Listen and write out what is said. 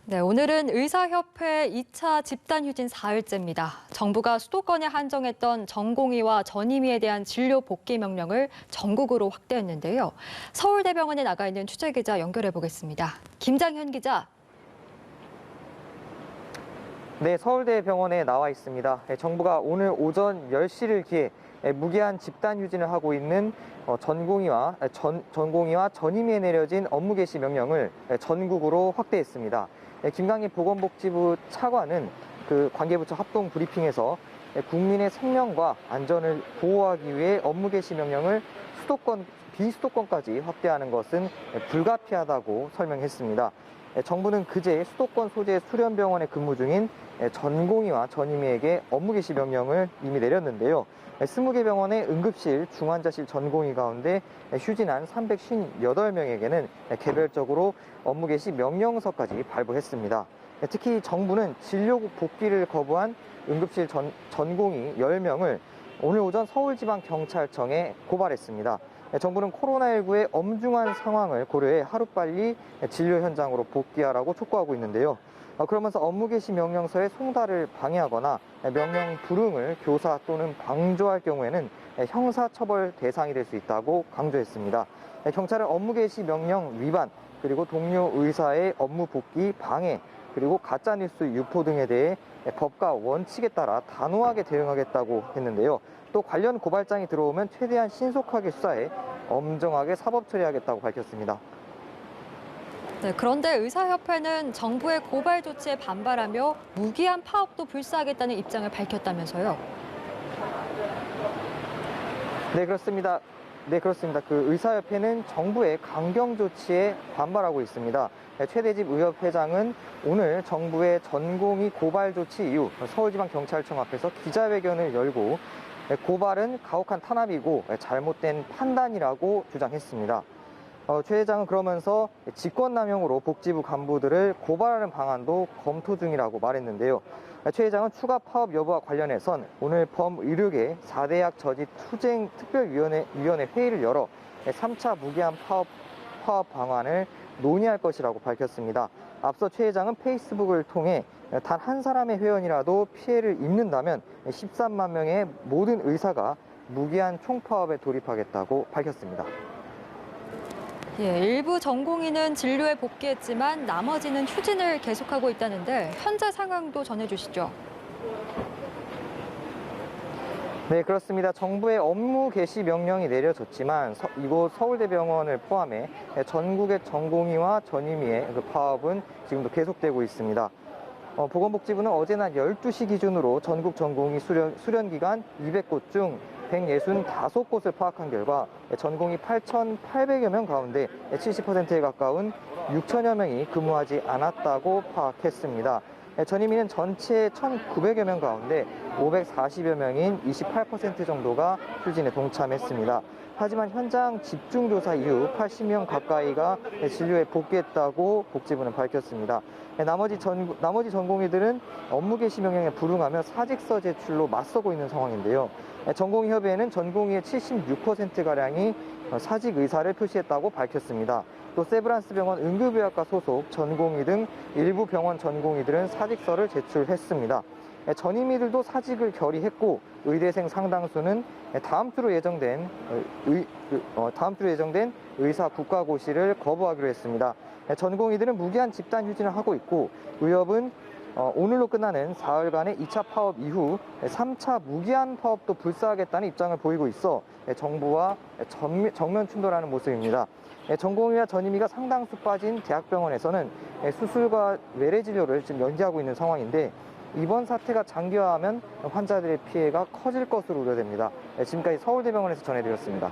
네, 오늘은 의사협회 2차 집단휴진 4일째입니다. 정부가 수도권에 한정했던 전공의와 전임의에 대한 진료 복귀 명령을 전국으로 확대했는데요. 서울대병원에 나가 있는 취재기자 연결해 보겠습니다. 김장현 기자. 네, 서울대병원에 나와 있습니다. 정부가 오늘 오전 10시를 기해 무기한 집단휴진을 하고 있는 전공의와 전임의에 내려진 업무 개시 명령을 전국으로 확대했습니다. 김강희 보건복지부 차관은 그 관계부처 합동 브리핑에서 국민의 생명과 안전을 보호하기 위해 업무 개시 명령을 비수도권까지 확대하는 것은 불가피하다고 설명했습니다. 정부는 그제 수도권 소재 수련병원에 근무 중인 전공의와 전임의에게 업무 개시 명령을 이미 내렸는데요. 20개 병원의 응급실, 중환자실 전공의 가운데 휴진한 358명에게는 개별적으로 업무 개시 명령서까지 발부했습니다. 특히 정부는 진료국 복귀를 거부한 응급실 전공의 10명을 오늘 오전 서울지방경찰청에 고발했습니다. 정부는 코로나19의 엄중한 상황을 고려해 하루빨리 진료 현장으로 복귀하라고 촉구하고 있는데요. 그러면서 업무 개시 명령서의 송달을 방해하거나 명령 불응을 교사 또는 방조할 경우에는 형사처벌 대상이 될 수 있다고 강조했습니다. 경찰은 업무 개시 명령 위반, 그리고 동료 의사의 업무 복귀 방해, 그리고 가짜뉴스 유포 등에 대해 법과 원칙에 따라 단호하게 대응하겠다고 했는데요. 또 관련 고발장이 들어오면 최대한 신속하게 수사해 엄정하게 사법 처리하겠다고 밝혔습니다. 네, 그런데 의사협회는 정부의 고발 조치에 반발하며 무기한 파업도 불사하겠다는 입장을 밝혔다면서요. 네, 그렇습니다. 그 의사협회는 정부의 강경 조치에 반발하고 있습니다. 최대집 의협회장은 오늘 정부의 전공의 고발 조치 이후 서울지방경찰청 앞에서 기자회견을 열고 고발은 가혹한 탄압이고 잘못된 판단이라고 주장했습니다. 최 회장은 그러면서 직권남용으로 복지부 간부들을 고발하는 방안도 검토 중이라고 말했는데요. 최 회장은 추가 파업 여부와 관련해선 오늘 범의료계 4대약 저지 투쟁 특별위원회 회의를 열어 3차 무기한 파업 방안을 논의할 것이라고 밝혔습니다. 앞서 최 회장은 페이스북을 통해 단 한 사람의 회원이라도 피해를 입는다면 13만 명의 모든 의사가 무기한 총파업에 돌입하겠다고 밝혔습니다. 예, 일부 전공의는 진료에 복귀했지만 나머지는 휴진을 계속하고 있다는데 현재 상황도 전해주시죠. 네, 그렇습니다. 정부의 업무 개시 명령이 내려졌지만 이곳 서울대병원을 포함해 전국의 전공의와 전임의의 그 파업은 지금도 계속되고 있습니다. 보건복지부는 어제 낮 12시 기준으로 전국 전공의 수련 기간 200곳 중 165곳을 파악한 결과 전공의 8,800여 명 가운데 70%에 가까운 6천여 명이 근무하지 않았다고 파악했습니다. 전임의는 전체 1,900여 명 가운데 540여 명인 28% 정도가 휴진에 동참했습니다. 하지만 현장 집중조사 이후 80명 가까이가 진료에 복귀했다고 복지부는 밝혔습니다. 나머지 전공의들은 업무 개시 명령에 불응하며 사직서 제출로 맞서고 있는 상황인데요. 전공의협의회는 전공의의 76%가량이 사직 의사를 표시했다고 밝혔습니다. 또 세브란스 병원 응급의학과 소속 전공의 등 일부 병원 전공의들은 사직서를 제출했습니다. 전임의들도 사직을 결의했고 의대생 상당수는 다음 주로 예정된 의사 국가고시를 거부하기로 했습니다. 전공의들은 무기한 집단 휴진을 하고 있고 의협은 오늘로 끝나는 사흘간의 2차 파업 이후 3차 무기한 파업도 불사하겠다는 입장을 보이고 있어 정부와 정면 충돌하는 모습입니다. 전공의와 전임의가 상당수 빠진 대학병원에서는 수술과 외래 진료를 지금 연기하고 있는 상황인데 이번 사태가 장기화하면 환자들의 피해가 커질 것으로 우려됩니다. 지금까지 서울대병원에서 전해드렸습니다.